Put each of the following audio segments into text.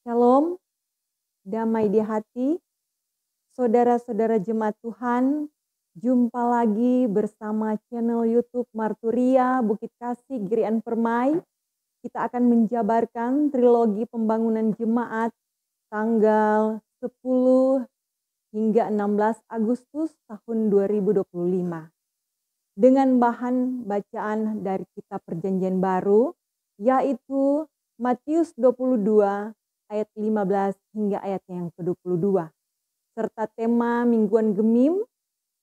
Shalom, damai di hati, saudara-saudara jemaat Tuhan, jumpa lagi bersama channel YouTube Marturia Bukit Kasih Girian Permai. Kita akan menjabarkan trilogi pembangunan jemaat tanggal 10 hingga 16 Agustus tahun 2025. Dengan bahan bacaan dari kitab Perjanjian Baru, yaitu Matius 22 ayat 15 hingga ayat yang ke-22. Serta tema mingguan Gemim,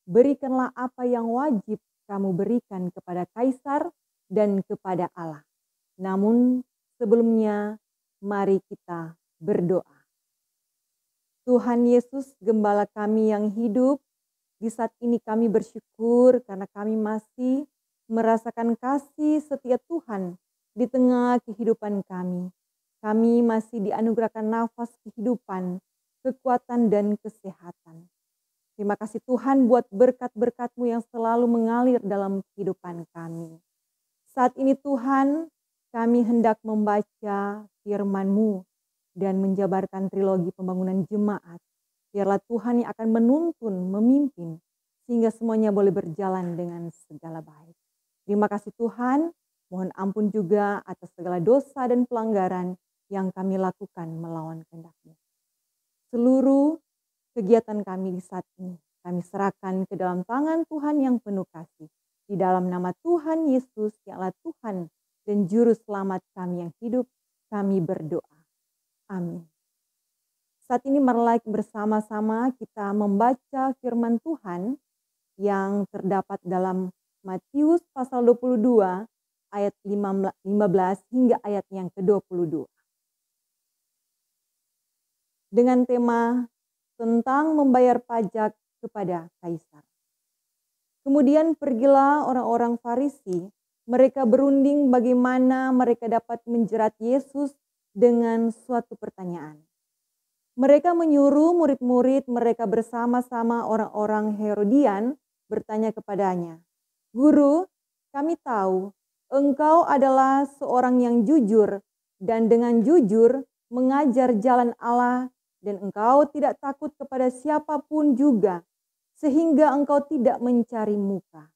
berikanlah apa yang wajib kamu berikan kepada Kaisar dan kepada Allah. Namun sebelumnya mari kita berdoa. Tuhan Yesus, Gembala kami yang hidup, di saat ini kami bersyukur karena kami masih merasakan kasih setia Tuhan di tengah kehidupan kami. Kami masih dianugerahkan nafas kehidupan, kekuatan dan kesehatan. Terima kasih Tuhan buat berkat-berkat-Mu yang selalu mengalir dalam kehidupan kami. Saat ini Tuhan, kami hendak membaca firman-Mu dan menjabarkan trilogi pembangunan jemaat. Biarlah Tuhan yang akan menuntun, memimpin, sehingga semuanya boleh berjalan dengan segala baik. Terima kasih Tuhan, mohon ampun juga atas segala dosa dan pelanggaran yang kami lakukan melawan kehendak-Mu. Seluruh kegiatan kami di saat ini, kami serahkan ke dalam tangan Tuhan yang penuh kasih. Di dalam nama Tuhan Yesus, yang adalah Tuhan dan Juru Selamat kami yang hidup, kami berdoa. Amin. Saat ini mari bersama-sama kita membaca firman Tuhan yang terdapat dalam Matius pasal 22 ayat 15 hingga ayat yang ke-22. Dengan tema tentang membayar pajak kepada Kaisar. Kemudian pergilah orang-orang Farisi, mereka berunding bagaimana mereka dapat menjerat Yesus dengan suatu pertanyaan. Mereka menyuruh murid-murid mereka bersama-sama orang-orang Herodian bertanya kepadanya, "Guru, kami tahu Engkau adalah seorang yang jujur dan dengan jujur mengajar jalan Allah dan Engkau tidak takut kepada siapapun juga sehingga Engkau tidak mencari muka.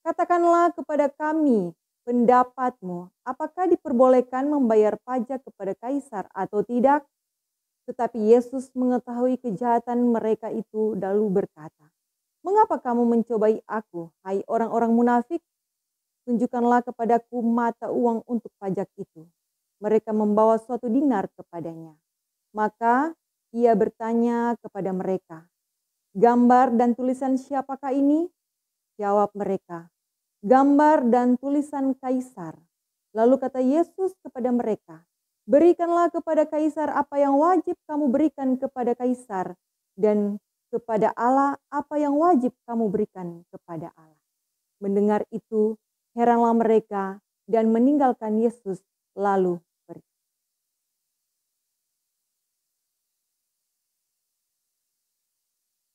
Katakanlah kepada kami pendapat-Mu, apakah diperbolehkan membayar pajak kepada Kaisar atau tidak?" Tetapi Yesus mengetahui kejahatan mereka itu lalu berkata, "Mengapa kamu mencobai aku, hai orang-orang munafik? Tunjukkanlah kepadaku mata uang untuk pajak itu." Mereka membawa suatu dinar kepadanya. Maka ia bertanya kepada mereka, "Gambar dan tulisan siapakah ini?" Jawab mereka, "Gambar dan tulisan Kaisar." Lalu kata Yesus kepada mereka, "Berikanlah kepada Kaisar apa yang wajib kamu berikan kepada Kaisar, dan kepada Allah apa yang wajib kamu berikan kepada Allah." Mendengar itu, heranlah mereka dan meninggalkan Yesus lalu pergi.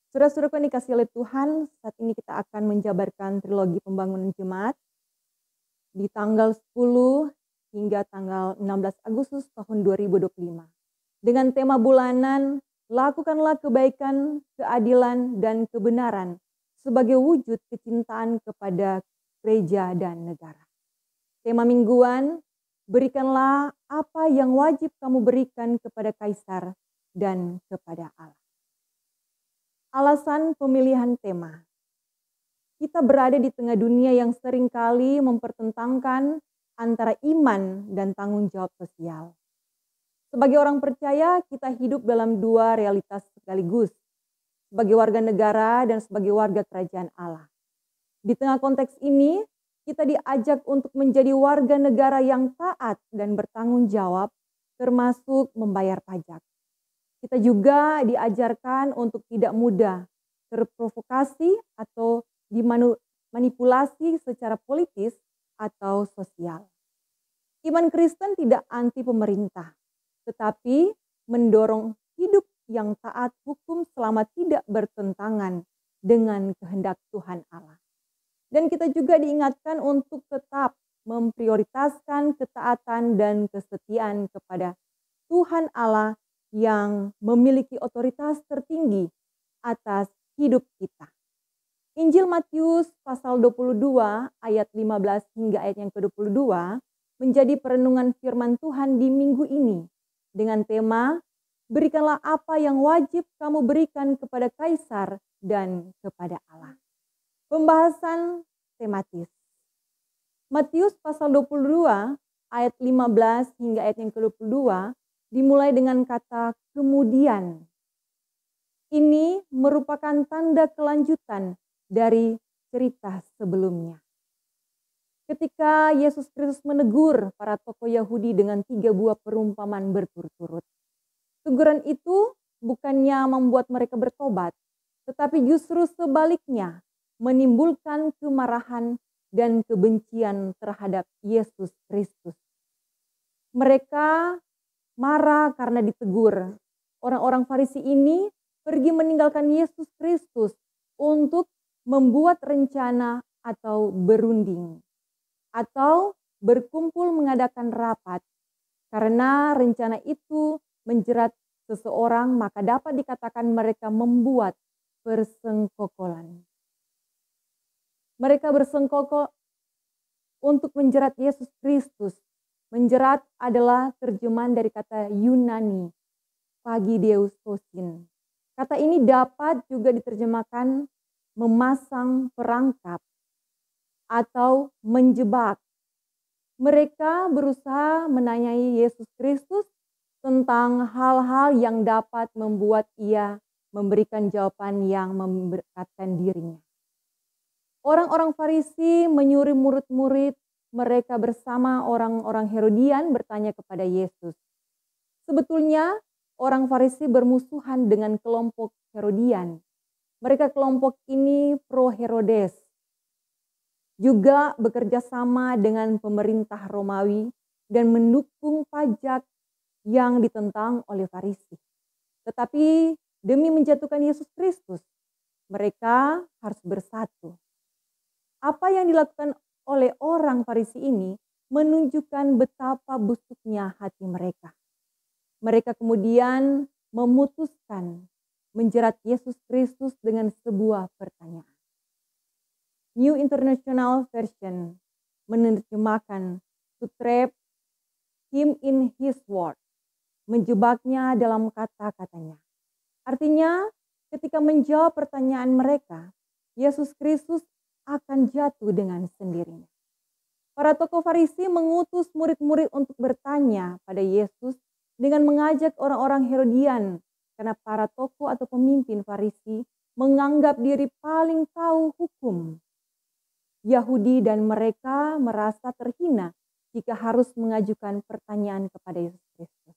Saudara-saudaraku yang dikasihi oleh Tuhan, saat ini kita akan menjabarkan trilogi pembangunan jemaat di tanggal 10 hingga tanggal 16 Agustus tahun 2025. Dengan tema bulanan, lakukanlah kebaikan, keadilan, dan kebenaran sebagai wujud kecintaan kepada gereja dan negara. Tema mingguan, berikanlah apa yang wajib kamu berikan kepada Kaisar dan kepada Allah. Alasan pemilihan tema. Kita berada di tengah dunia yang seringkali mempertentangkan antara iman dan tanggung jawab sosial. Sebagai orang percaya, kita hidup dalam dua realitas sekaligus. Sebagai warga negara dan sebagai warga kerajaan Allah. Di tengah konteks ini, kita diajak untuk menjadi warga negara yang taat dan bertanggung jawab, termasuk membayar pajak. Kita juga diajarkan untuk tidak mudah terprovokasi atau dimanipulasi secara politis atau sosial. Iman Kristen tidak anti pemerintah, tetapi mendorong hidup yang taat hukum selama tidak bertentangan dengan kehendak Tuhan Allah. Dan kita juga diingatkan untuk tetap memprioritaskan ketaatan dan kesetiaan kepada Tuhan Allah yang memiliki otoritas tertinggi atas hidup kita. Injil Matius pasal 22 ayat 15 hingga ayat yang ke-22 menjadi perenungan firman Tuhan di minggu ini dengan tema berikanlah apa yang wajib kamu berikan kepada kaisar dan kepada Allah. Pembahasan tematis. Matius pasal 22 ayat 15 hingga ayat yang ke-22 dimulai dengan kata kemudian. Ini merupakan tanda kelanjutan dari cerita sebelumnya. Ketika Yesus Kristus menegur para tokoh Yahudi dengan 3 buah perumpamaan berturut-turut. Teguran itu bukannya membuat mereka bertobat, tetapi justru sebaliknya menimbulkan kemarahan dan kebencian terhadap Yesus Kristus. Mereka marah karena ditegur. Orang-orang Farisi ini pergi meninggalkan Yesus Kristus untuk membuat rencana atau berunding atau berkumpul mengadakan rapat. Karena rencana itu menjerat seseorang, maka dapat dikatakan mereka membuat persengkokolan. Mereka bersengkokol untuk menjerat Yesus Kristus. Menjerat adalah terjemahan dari kata Yunani, pagideusosin. Kata ini dapat juga diterjemahkan memasang perangkap atau menjebak. Mereka berusaha menanyai Yesus Kristus tentang hal-hal yang dapat membuat ia memberikan jawaban yang memberkatkan dirinya. Orang-orang Farisi menyuruh murid-murid mereka bersama orang-orang Herodian bertanya kepada Yesus. Sebetulnya orang Farisi bermusuhan dengan kelompok Herodian. Mereka kelompok ini pro Herodes. Juga bekerja sama dengan pemerintah Romawi dan mendukung pajak yang ditentang oleh Farisi. Tetapi demi menjatuhkan Yesus Kristus, mereka harus bersatu. Apa yang dilakukan oleh orang Farisi ini menunjukkan betapa busuknya hati mereka. Mereka kemudian memutuskan menjerat Yesus Kristus dengan sebuah pertanyaan. New International Version menerjemahkan to trap him in his word, menjebaknya dalam kata-katanya. Artinya, ketika menjawab pertanyaan mereka, Yesus Kristus akan jatuh dengan sendirinya. Para tokoh Farisi mengutus murid-murid untuk bertanya pada Yesus dengan mengajak orang-orang Herodian, karena para tokoh atau pemimpin Farisi menganggap diri paling tahu hukum Yahudi dan mereka merasa terhina jika harus mengajukan pertanyaan kepada Yesus Kristus.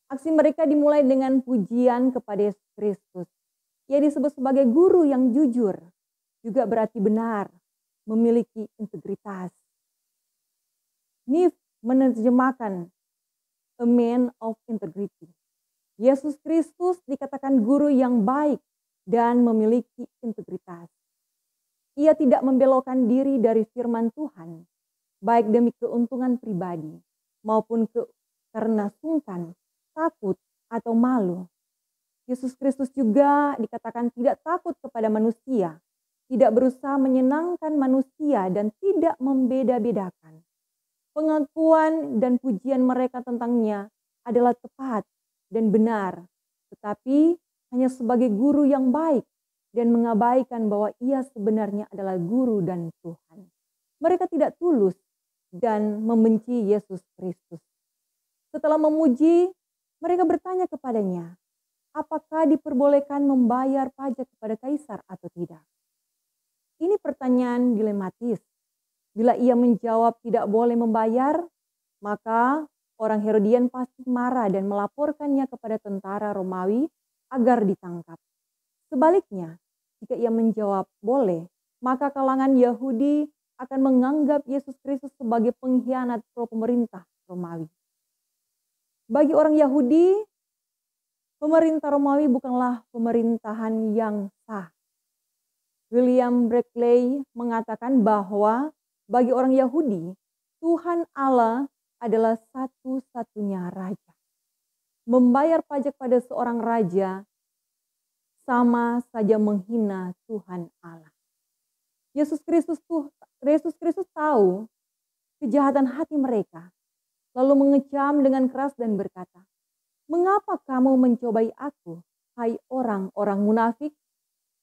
Aksi mereka dimulai dengan pujian kepada Yesus Kristus. Ia disebut sebagai guru yang jujur, juga berarti benar, memiliki integritas. Nif menerjemahkan a man of integrity. Yesus Kristus dikatakan guru yang baik dan memiliki integritas. Ia tidak membelokkan diri dari firman Tuhan, baik demi keuntungan pribadi maupun karena sungkan, takut, atau malu. Yesus Kristus juga dikatakan tidak takut kepada manusia, tidak berusaha menyenangkan manusia dan tidak membeda-bedakan. Pengakuan dan pujian mereka tentangnya adalah tepat dan benar, tetapi hanya sebagai guru yang baik dan mengabaikan bahwa ia sebenarnya adalah guru dan Tuhan. Mereka tidak tulus dan membenci Yesus Kristus. Setelah memuji, mereka bertanya kepadanya, apakah diperbolehkan membayar pajak kepada kaisar atau tidak? Ini pertanyaan dilematis. Bila ia menjawab tidak boleh membayar, maka orang Herodian pasti marah dan melaporkannya kepada tentara Romawi agar ditangkap. Sebaliknya, jika ia menjawab boleh, maka kalangan Yahudi akan menganggap Yesus Kristus sebagai pengkhianat pro pemerintah Romawi. Bagi orang Yahudi, pemerintah Romawi bukanlah pemerintahan yang sah. William Barclay mengatakan bahwa bagi orang Yahudi, Tuhan Allah adalah satu-satunya raja. Membayar pajak pada seorang raja sama saja menghina Tuhan Allah. Yesus Kristus tahu kejahatan hati mereka, lalu mengecam dengan keras dan berkata, "Mengapa kamu mencobai aku, hai orang-orang munafik?"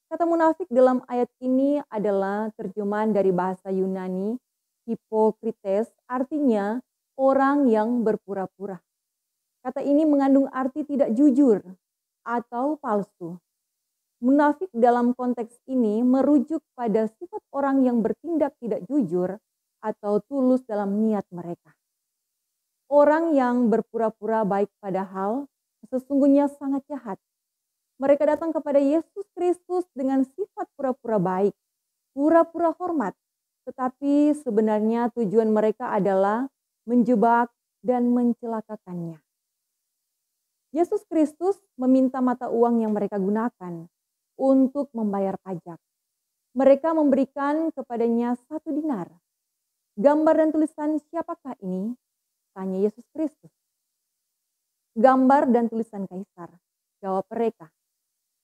Kata munafik dalam ayat ini adalah terjemahan dari bahasa Yunani, hipokrites, artinya orang yang berpura-pura. Kata ini mengandung arti tidak jujur atau palsu. Munafik dalam konteks ini merujuk pada sifat orang yang bertindak tidak jujur atau tulus dalam niat mereka. Orang yang berpura-pura baik padahal sesungguhnya sangat jahat. Mereka datang kepada Yesus Kristus dengan sifat pura-pura baik, pura-pura hormat, tetapi sebenarnya tujuan mereka adalah menjebak dan mencelakakannya. Yesus Kristus meminta mata uang yang mereka gunakan untuk membayar pajak. Mereka memberikan kepadanya 1 dinar. Gambar dan tulisan siapakah ini? Tanya Yesus Kristus. Gambar dan tulisan kaisar, jawab mereka.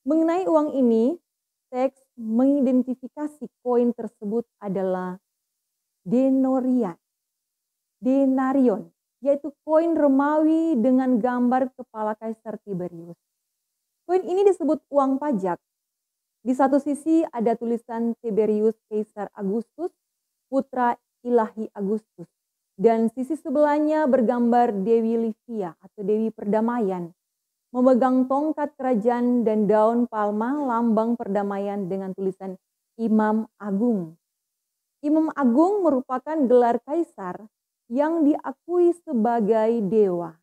Mengenai uang ini, teks mengidentifikasi koin tersebut adalah denarion, yaitu koin Romawi dengan gambar kepala Kaisar Tiberius. Koin ini disebut uang pajak. Di satu sisi ada tulisan Tiberius Kaisar Agustus, putra ilahi Agustus. Dan sisi sebelahnya bergambar Dewi Livia atau Dewi Perdamaian, memegang tongkat kerajaan dan daun palma lambang perdamaian dengan tulisan Imam Agung. Imam Agung merupakan gelar kaisar yang diakui sebagai dewa.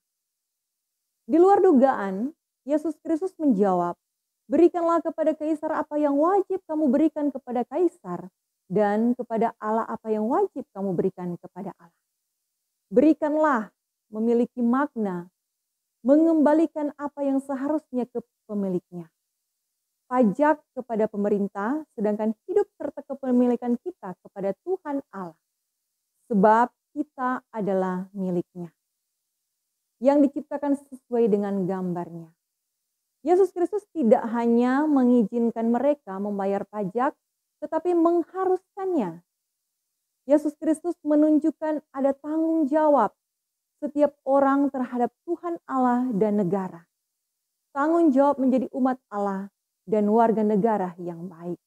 Di luar dugaan, Yesus Kristus menjawab, "Berikanlah kepada kaisar apa yang wajib kamu berikan kepada kaisar, dan kepada Allah apa yang wajib kamu berikan kepada Allah." Berikanlah memiliki makna mengembalikan apa yang seharusnya ke pemiliknya. Pajak kepada pemerintah, sedangkan hidup serta kepemilikan kita kepada Tuhan Allah. Sebab kita adalah miliknya, yang diciptakan sesuai dengan gambarnya. Yesus Kristus tidak hanya mengizinkan mereka membayar pajak, tetapi mengharuskannya. Yesus Kristus menunjukkan ada tanggung jawab setiap orang terhadap Tuhan Allah dan negara. Tanggung jawab menjadi umat Allah dan warga negara yang baik.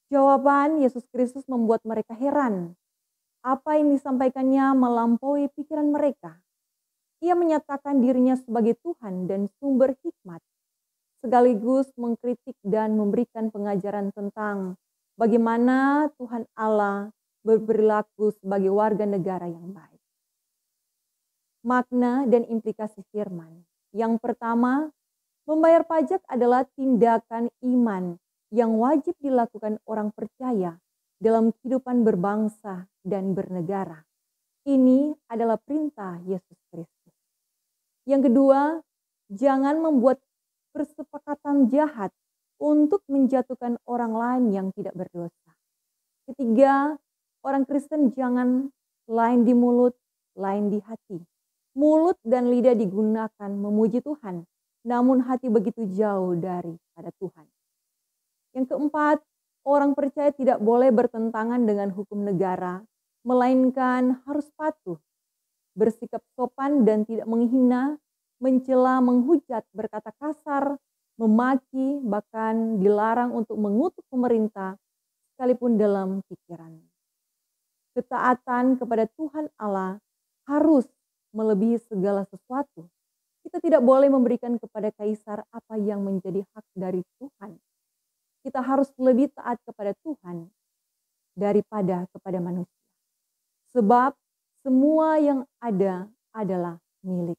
Jawaban Yesus Kristus membuat mereka heran. Apa yang disampaikannya melampaui pikiran mereka. Ia menyatakan dirinya sebagai Tuhan dan sumber hikmat, sekaligus mengkritik dan memberikan pengajaran tentang bagaimana Tuhan Allah berperilaku sebagai warga negara yang baik. Makna dan implikasi firman. Yang pertama, membayar pajak adalah tindakan iman yang wajib dilakukan orang percaya dalam kehidupan berbangsa dan bernegara. Ini adalah perintah Yesus Kristus. Yang kedua, jangan membuat persepakatan jahat untuk menjatuhkan orang lain yang tidak berdosa. Ketiga, orang Kristen jangan lain di mulut, lain di hati. Mulut dan lidah digunakan memuji Tuhan, namun hati begitu jauh daripada Tuhan. Yang keempat, orang percaya tidak boleh bertentangan dengan hukum negara, melainkan harus patuh, bersikap sopan dan tidak menghina, mencela, menghujat, berkata kasar, memaki, bahkan dilarang untuk mengutuk pemerintah, sekalipun dalam pikiran. Ketaatan kepada Tuhan Allah harus melebihi segala sesuatu. Kita tidak boleh memberikan kepada kaisar apa yang menjadi hak dari Tuhan. Kita harus lebih taat kepada Tuhan daripada kepada manusia. Sebab semua yang ada adalah milik.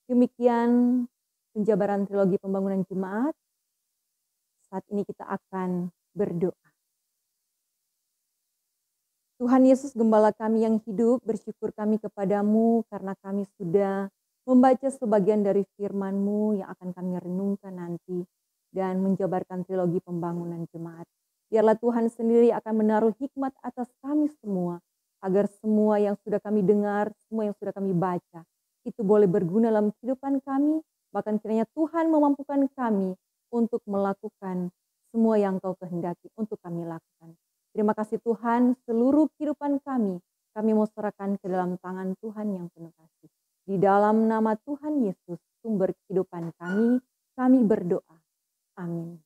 Demikian penjabaran trilogi pembangunan jemaat. Saat ini kita akan berdoa. Tuhan Yesus, Gembala kami yang hidup, bersyukur kami kepadamu karena kami sudah membaca sebagian dari firman-Mu yang akan kami renungkan nanti dan menjabarkan trilogi pembangunan jemaat. Biarlah Tuhan sendiri akan menaruh hikmat atas kami semua, agar semua yang sudah kami dengar, semua yang sudah kami baca, itu boleh berguna dalam kehidupan kami, bahkan kiranya Tuhan memampukan kami untuk melakukan semua yang Kau kehendaki untuk kami lakukan. Terima kasih Tuhan, seluruh kehidupan kami mau serahkan ke dalam tangan Tuhan yang penuh kasih. Di dalam nama Tuhan Yesus, sumber kehidupan kami berdoa. Amin.